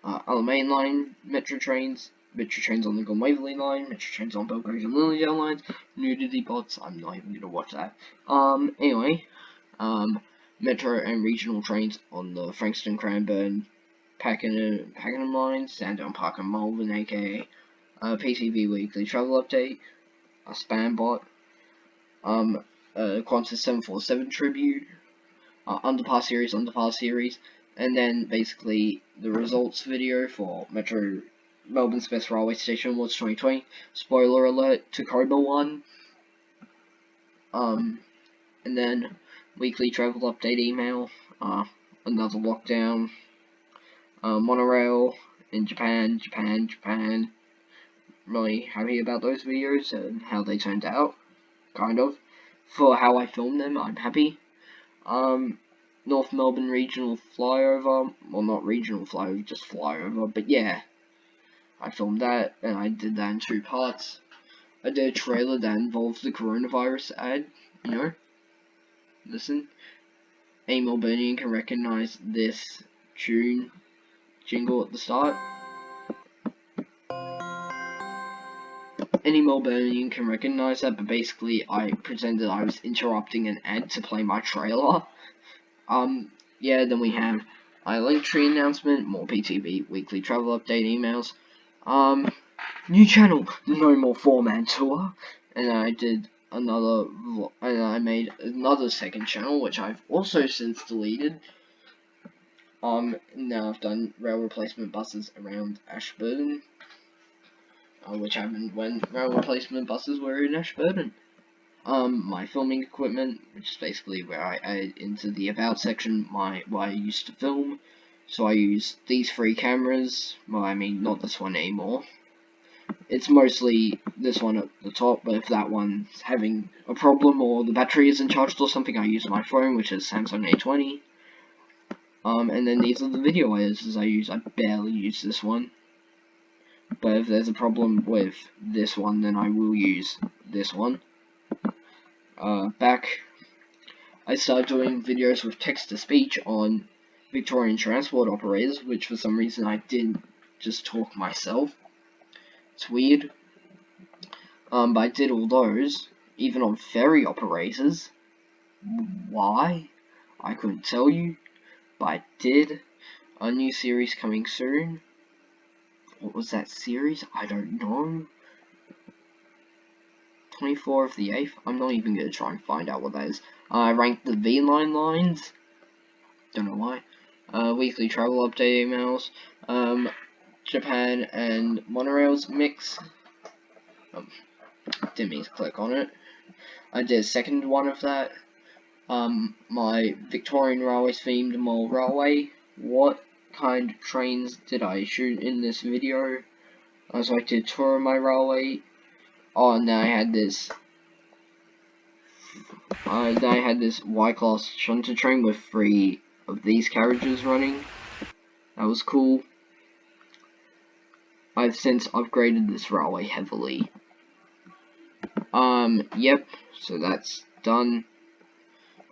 other main line, metro trains on the Glen-Waverley line, metro trains on Belgrade and Lilydale lines, nudity bots, I'm not even going to watch that. Anyway, metro and regional trains on the Frankston, Cranbourne, Pakenham lines, Sandown Park and Malvern, aka PTV weekly travel update, a spam bot, Qantas 747 tribute, underpass series, and then basically the results video for Melbourne's Best Railway Station Awards 2020. Spoiler alert, Tacoma won. And then weekly travel update email, another lockdown, monorail in Japan. Really happy about those videos and how they turned out, kind of. For how I filmed them, I'm happy. North Melbourne regional flyover, well not regional flyover, just flyover, but yeah. I filmed that, and I did that in 2 parts. I did a trailer that involved the coronavirus ad, you know. Listen. Any Melburnian can recognize this jingle at the start. Any Melburnian can recognize that, but basically I pretended I was interrupting an ad to play my trailer. Yeah, then we have a Linktree announcement, more PTV weekly travel update emails, new channel, No More 4-Man Tour, and I did another and I made another second channel, which I've also since deleted. Now I've done rail replacement buses around Ashburton, which happened when rail replacement buses were in Ashburton. My filming equipment, which is basically where I add into the about section what I used to film. So I use these 3 cameras. Well, I mean, not this one anymore. It's mostly this one at the top, but if that one's having a problem or the battery isn't charged or something, I use my phone, which is Samsung A20. And then these are the video editors I use. I barely use this one. but if there's a problem with this one, then I will use this one. I started doing videos with text-to-speech on Victorian transport operators, which for some reason I didn't just talk myself. It's weird. But I did all those, even on ferry operators. Why? I couldn't tell you, but I did. A new series coming soon. What was that series? I don't know. 24 of the 8th. I'm not even going to try and find out what that is. I ranked the V-line lines. Don't know why. Weekly travel update emails. Japan and monorails mix. Didn't mean to click on it. I did a second one of that. My Victorian Railways themed Mole Railway. What kind of trains did I shoot in this video? So I did tour of my railway. Oh, and then I had this. I had this Y-class shunter train with 3 of these carriages running. That was cool. I've since upgraded this railway heavily. Yep. So that's done.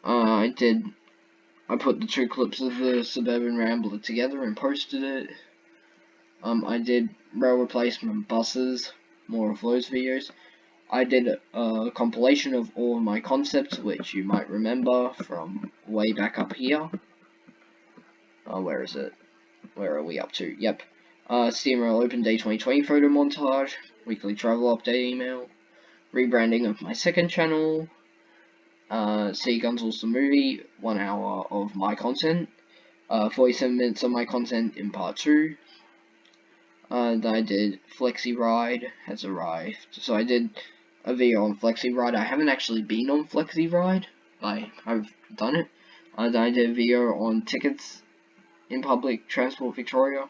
I put the 2 clips of the Suburban Rambler together and posted it. I did rail replacement buses, more of those videos. I did a compilation of all of my concepts, which you might remember from way back up here. Where is it? Where are we up to? Yep. Steam Rail Open Day 2020 photo montage, weekly travel update email, rebranding of my second channel, see Gunzals the movie, 1 hour of my content, 47 minutes of my content in part 2. Then I did Flexi Ride has arrived. So I did a video on Flexi Ride. I haven't actually been on Flexi Ride, but I've done it. Then I did a video on tickets in public transport Victoria.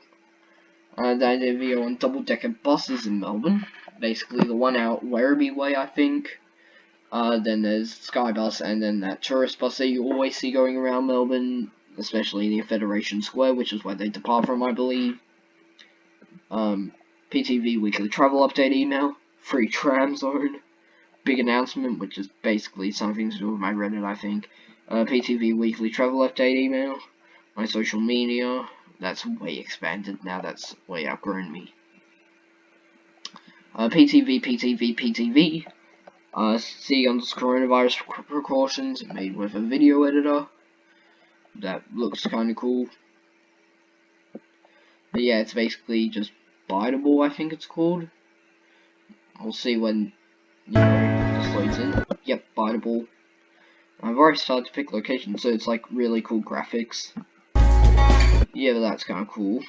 Then I did a video on double-decker buses in Melbourne. Basically the one out Werribee way, I think. Then there's Skybus, and then that tourist bus that you always see going around Melbourne, especially near Federation Square, which is where they depart from, I believe. PTV weekly travel update email, free tram zone, big announcement, which is basically something to do with my Reddit, I think. PTV weekly travel update email, my social media, that's way expanded now, that's way outgrown me. PTV, see on coronavirus precautions, made with a video editor, that looks kinda cool. But yeah, it's basically just Biteable, I think it's called. We'll see when, you know, this loads in. Yep, Biteable. I've already started to pick locations, so it's like really cool graphics. Yeah, but that's kind of cool.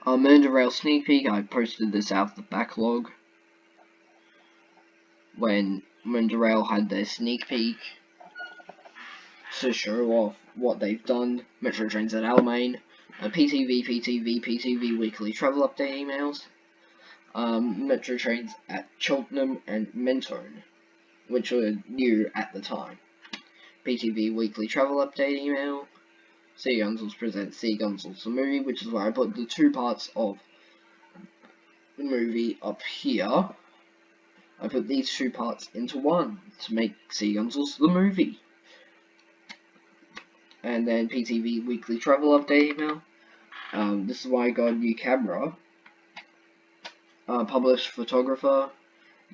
Rail sneak peek, I posted this out of the backlog. When Rail had their sneak peek to show off what they've done. Metro Trains at Alamein. PTV weekly travel update emails. Metro Trains at Cheltenham and Mentone, which were new at the time. PTV weekly travel update email. See Gunzals presents See Gunzals the movie, which is where I put the 2 parts of the movie up here. I put these 2 parts into one to make See Gunzals the movie. And then PTV weekly travel update email. This is why I got a new camera. Published photographer.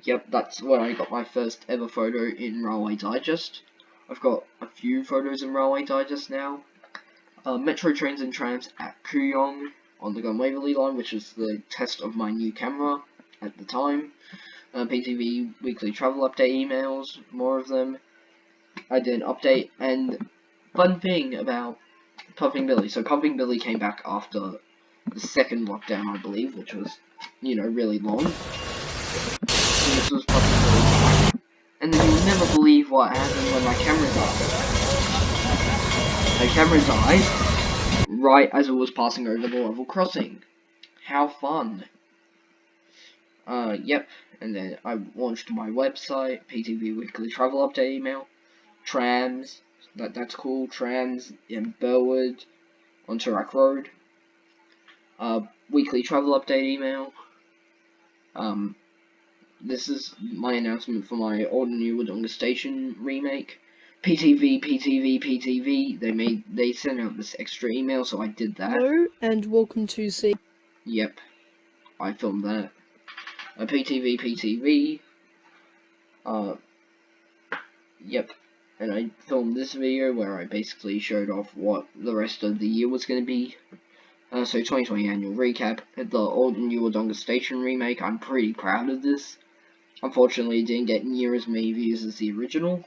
Yep, that's when I got my first ever photo in Railway Digest. I've got a few photos in Railway Digest now. Metro Trains and Trams at Kooyong on the Gun Waverley line, which was the test of my new camera at the time. PTV weekly travel update emails, more of them. I did an update, and fun thing about Puffing Billy. So Puffing Billy came back after the second lockdown, I believe, which was, you know, really long. So this was Puffing Billy. And then you'll never believe what happened when my camera died. My camera died right as it was passing over the level crossing. How fun. Yep. And then I launched my website, PTV weekly travel update email, trams. That's cool. Trams in Burwood on Toorak Road. weekly travel update email. This is my announcement for my Old and New Wodonga Station remake. PTV. They sent out this extra email, so I did that. Hello and welcome to see. Yep, I filmed that. PTV. Yep, and I filmed this video where I basically showed off what the rest of the year was going to be. So 2020 annual recap, the Old and New Wodonga Station remake. I'm pretty proud of this. Unfortunately, it didn't get near as many views as the original.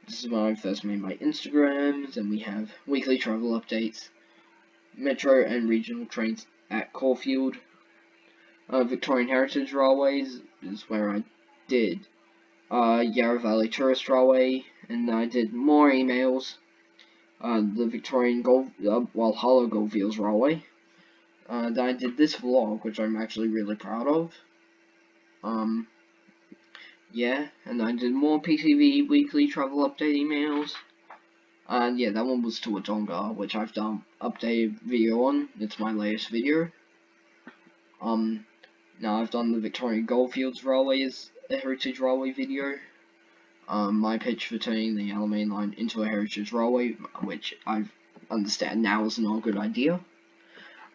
This is when I first made my Instagrams, and we have weekly travel updates, metro and regional trains at Caulfield. Victorian Heritage Railways is where I did Yarra Valley Tourist Railway, and I did more emails. The Victorian Walhalla Goldfields Railway. Then I did this vlog, which I'm actually really proud of. Yeah, and I did more PTV weekly travel update emails. And yeah, that one was to Wodonga, which I've done updated video on. It's my latest video. Now I've done the Victorian Goldfields Railways, a Heritage Railway video. My pitch for turning the Yellow Main Line into a Heritage Railway, which I understand now is not a good idea.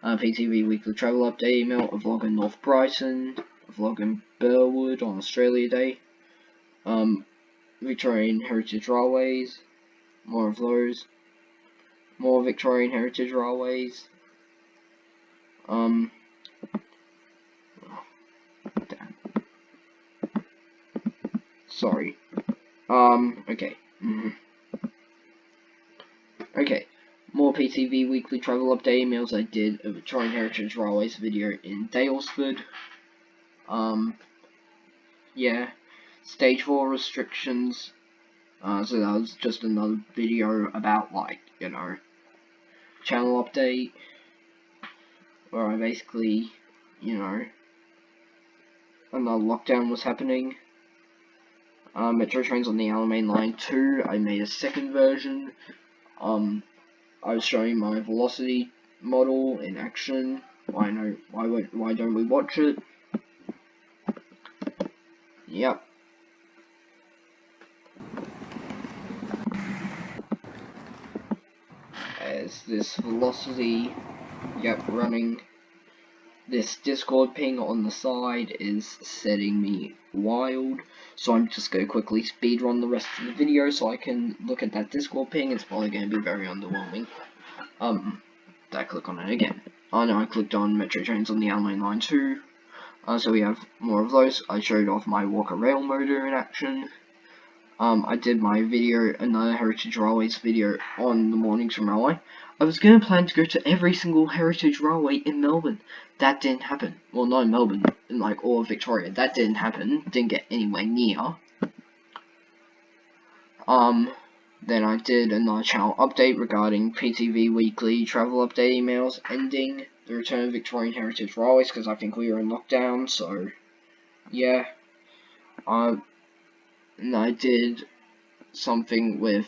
PTV weekly travel update email, a vlog in North Brighton, a vlog in Burwood on Australia Day. Victorian Heritage Railways, more of those. More Victorian Heritage Railways. Damn. Sorry. Okay. Okay. More PTV weekly travel update emails. I did a Victorian Heritage Railways video in Dalesford. Yeah. Stage 4 restrictions. So that was just another video about, like, you know, channel update. Where I basically, you know, another lockdown was happening. Metro trains on the Yellow Main Line 2, I made a second version. I was showing my velocity model in action. Why don't we watch it? Yep. As this velocity, yep, running. This Discord ping on the side is setting me wild, so I'm just going to quickly speedrun the rest of the video so I can look at that Discord ping. It's probably going to be very underwhelming. Did I click on it again? Oh no, I clicked on Metro Trains on the Yellow Main Line 2. So we have more of those. I showed off my Walker Rail motor in action. I did my video, another Heritage Railways video on the Mornings from Railway. I was going to plan to go to every single Heritage Railway in Melbourne. That didn't happen. Well, not in Melbourne, in like all of Victoria. That didn't happen. Didn't get anywhere near. Then I did another channel update regarding PTV weekly travel update emails ending the return of Victorian Heritage Railways because I think we were in lockdown, so yeah. And I did something with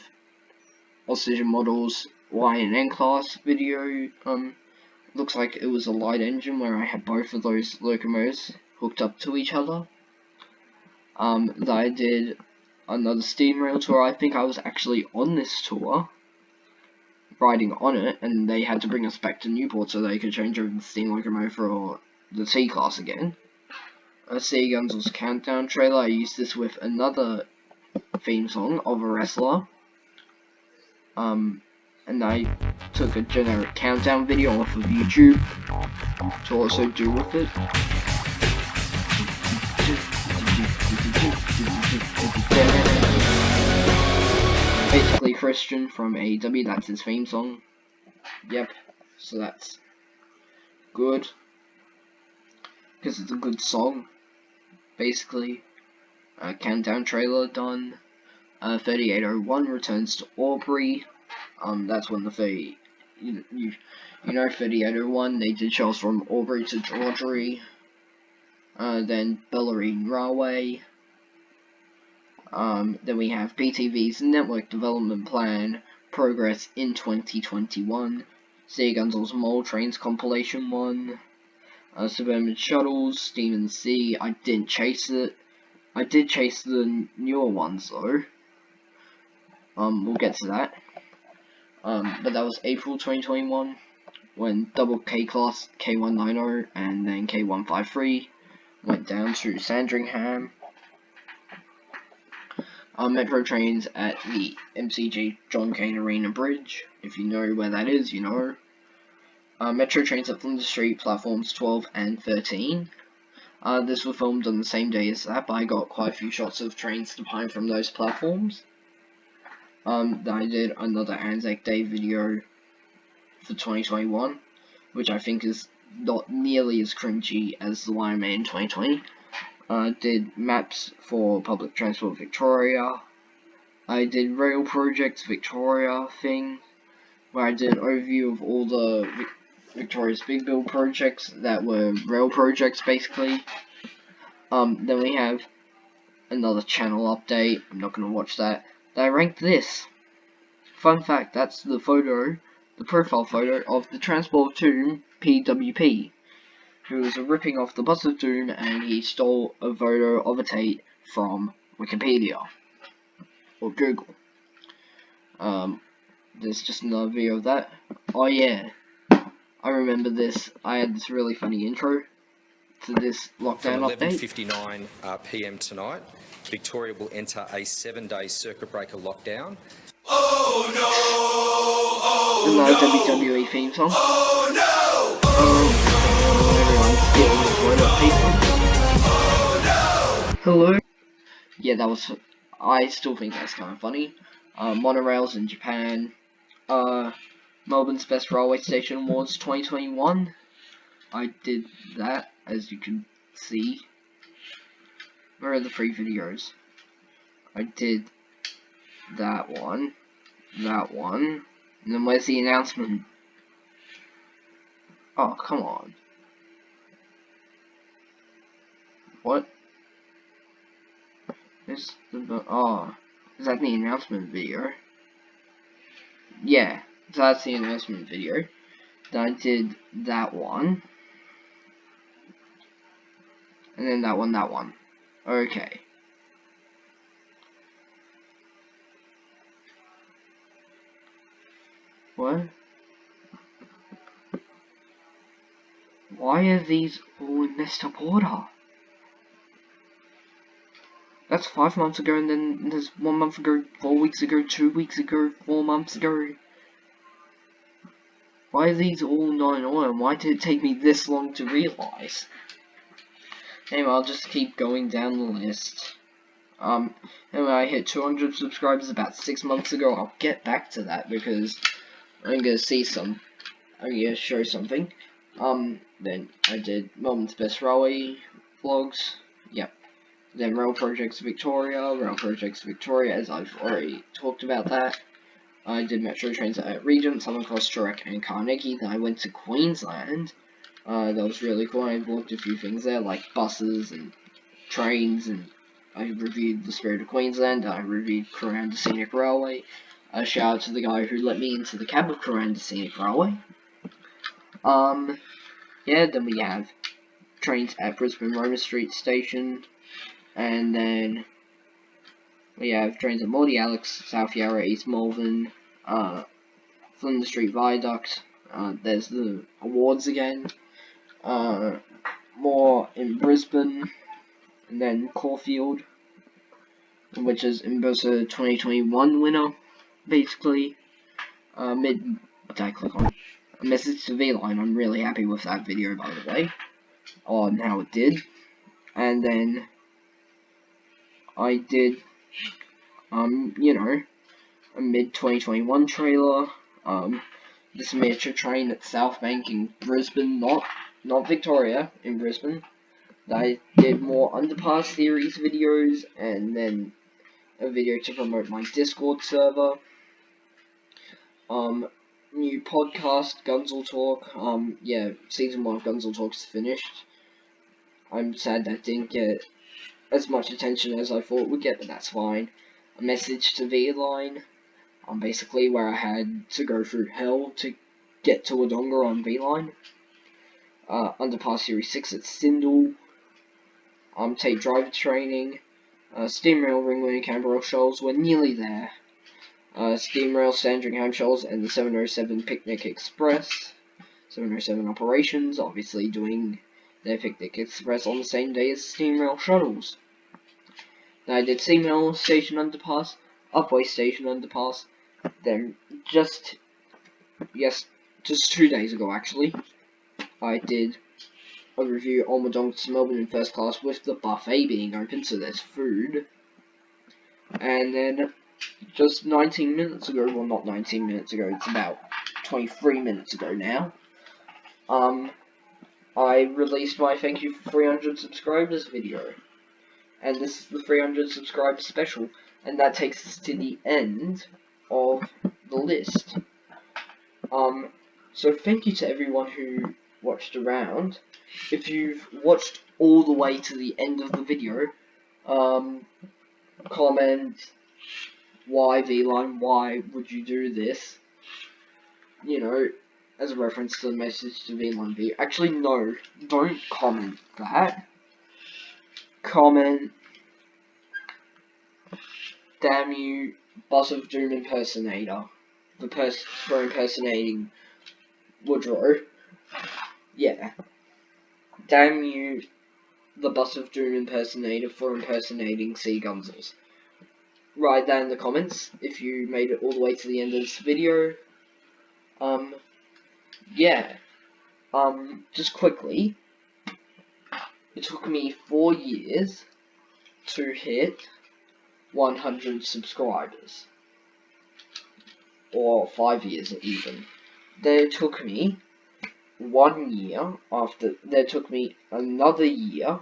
Oxygen Models Y and N class video. Looks like it was a light engine where I had both of those locomotives hooked up to each other. That I did another steam rail tour. I think I was actually on this tour, riding on it, and they had to bring us back to Newport so they could change over the steam locomotive for the T class again. A Gunzals countdown trailer. I used this with another theme song of a wrestler. And I took a generic countdown video off of YouTube to also do with it. Basically Christian from AEW, that's his theme song. Yep, so that's good. Because it's a good song, basically. Countdown trailer done. 3801 returns to Aubrey. That's when the you know 3801, they did shows from Aubrey to Georgery. Then Bellarine Railway. Then we have PTV's Network Development Plan progress in 2021. Sea Gunzals Mole Trains compilation 1. Suburban Shuttles, Steam and Sea. I didn't chase it. I did chase the newer ones though. We'll get to that. But that was April 2021 when double K class K190 and then K153 went down to Sandringham. Metro trains at the MCG John Cain Arena Bridge. If you know where that is, you know. Metro trains at Flinders Street platforms 12 and 13. This was filmed on the same day as that, but I got quite a few shots of trains departing from those platforms. Then I did another Anzac Day video for 2021, which I think is not nearly as cringy as the one I made in 2020. Did maps for Public Transport Victoria. I did Rail Projects Victoria thing, where I did an overview of all the Victoria's big build projects that were rail projects, basically. Then we have another channel update. I'm not going to watch that. I ranked this. Fun fact, that's the photo, the profile photo of the Transport Doom PWP, who was ripping off the Bus of Doom, and he stole a photo of a Tate from Wikipedia or Google. There's just another video of that. Oh yeah, I remember this. I had this really funny intro to this lockdown update. From 11:59 PM tonight, Victoria will enter a 7-day circuit breaker lockdown. Oh no! Oh another no! WWE theme song. Oh no! Everyone's stealing the toilet paper. Hello? Yeah, that was. I still think that's kind of funny. Monorails in Japan. Melbourne's Best Railway Station Awards 2021. I did that, as you can see. Where are the 3 videos? I did that one, and then where's the announcement? Oh, come on. What? Is that the announcement video? Yeah, so that's the announcement video. Then I did that one. And then that one. Okay. What? Why are these all in messed up order? That's 5 months ago, and then there's 1 month ago, 4 weeks ago, 2 weeks ago, 4 months ago. Why are these all not in order, and why did it take me this long to realise? Anyway, I'll just keep going down the list. Anyway, I hit 200 subscribers about 6 months ago. I'll get back to that because I'm gonna show something. Then I did Melbourne's Best Railway vlogs. Yep. Then Rail Projects Victoria, as I've already talked about that. I did Metro trains at Regent, Southern Cross, Chirac, and Carnegie. Then I went to Queensland. That was really cool. I vlogged a few things there, like buses and trains, and I reviewed the Spirit of Queensland. I reviewed Coranda Scenic Railway. A shout out to the guy who let me into the cab of Coranda Scenic Railway. Yeah, then we have trains at Brisbane Roma Street Station, and then we have trains at Morty Alex, South Yarra, East Malvern, Flinders Street Viaduct. There's the awards again. More in Brisbane, and then Caulfield, which is Imbosa 2021 winner, basically. What did I click on? A message to V-Line. I'm really happy with that video, by the way, on how it did. And then I did, you know, a mid-2021 trailer. This miniature train at South Bank in Brisbane, not Victoria, in Brisbane. I did more Underpass series videos, and then a video to promote my Discord server. New podcast, Gunzal Talk. Yeah, season 1 of Gunzal Talk is finished. I'm sad that didn't get as much attention as I thought it would get, but that's fine. A message to V-Line. Basically where I had to go through hell to get to Wodonga on V-Line. Underpass Series 6 at Sindel. Take driver training. Steam Rail Ringwood and Canberra Shoals, we're nearly there. Steam Rail Sandringham Shoals and the 707 Picnic Express. 707 operations, obviously doing their Picnic Express on the same day as Steam Rail Shuttles. Now I did Steam Rail Station Underpass, Upway Station Underpass, then just 2 days ago actually, I did a review on Wodonga to Melbourne in first class with the buffet being open, so there's food. And then just 19 minutes ago, well not 19 minutes ago, it's about 23 minutes ago now, I released my thank you for 300 subscribers video. And this is the 300 subscriber special, and that takes us to the end of the list. So thank you to everyone who watched around. If you've watched all the way to the end of the video, comment why V-Line, why would you do this? You know, as a reference to the message to V-Line V. Actually, no, don't comment that. Comment, damn you, Boss of Doom impersonator. The person for impersonating Woodrow. Yeah. Damn you, the Boss of Doom impersonator for impersonating C. Gunzals. Write that in the comments if you made it all the way to the end of this video. Yeah. Just quickly, it took me 4 years to hit 100 subscribers. Or 5 years even. Then it took me 1 year after, then it took me another year.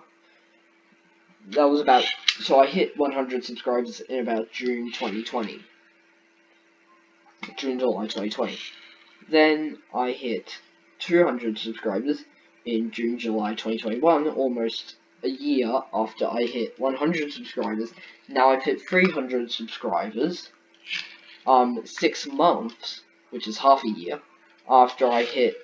That was about, so I hit 100 subscribers in about June 2020. June, July 2020. Then I hit 200 subscribers in June, July 2021, almost a year after I hit 100 subscribers. Now I've hit 300 subscribers, 6 months, which is half a year, after I hit,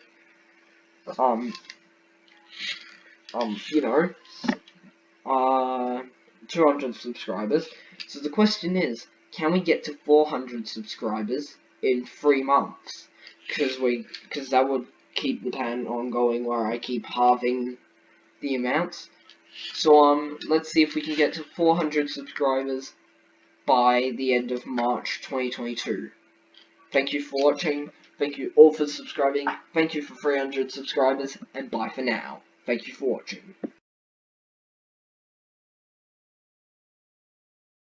200 subscribers. So the question is, can we get to 400 subscribers in 3 months? Because that would keep the pattern ongoing where I keep halving the amounts. So let's see if we can get to 400 subscribers by the end of March 2022. Thank you for watching. Thank you all for subscribing. Thank you for 300 subscribers, and bye for now. Thank you for watching.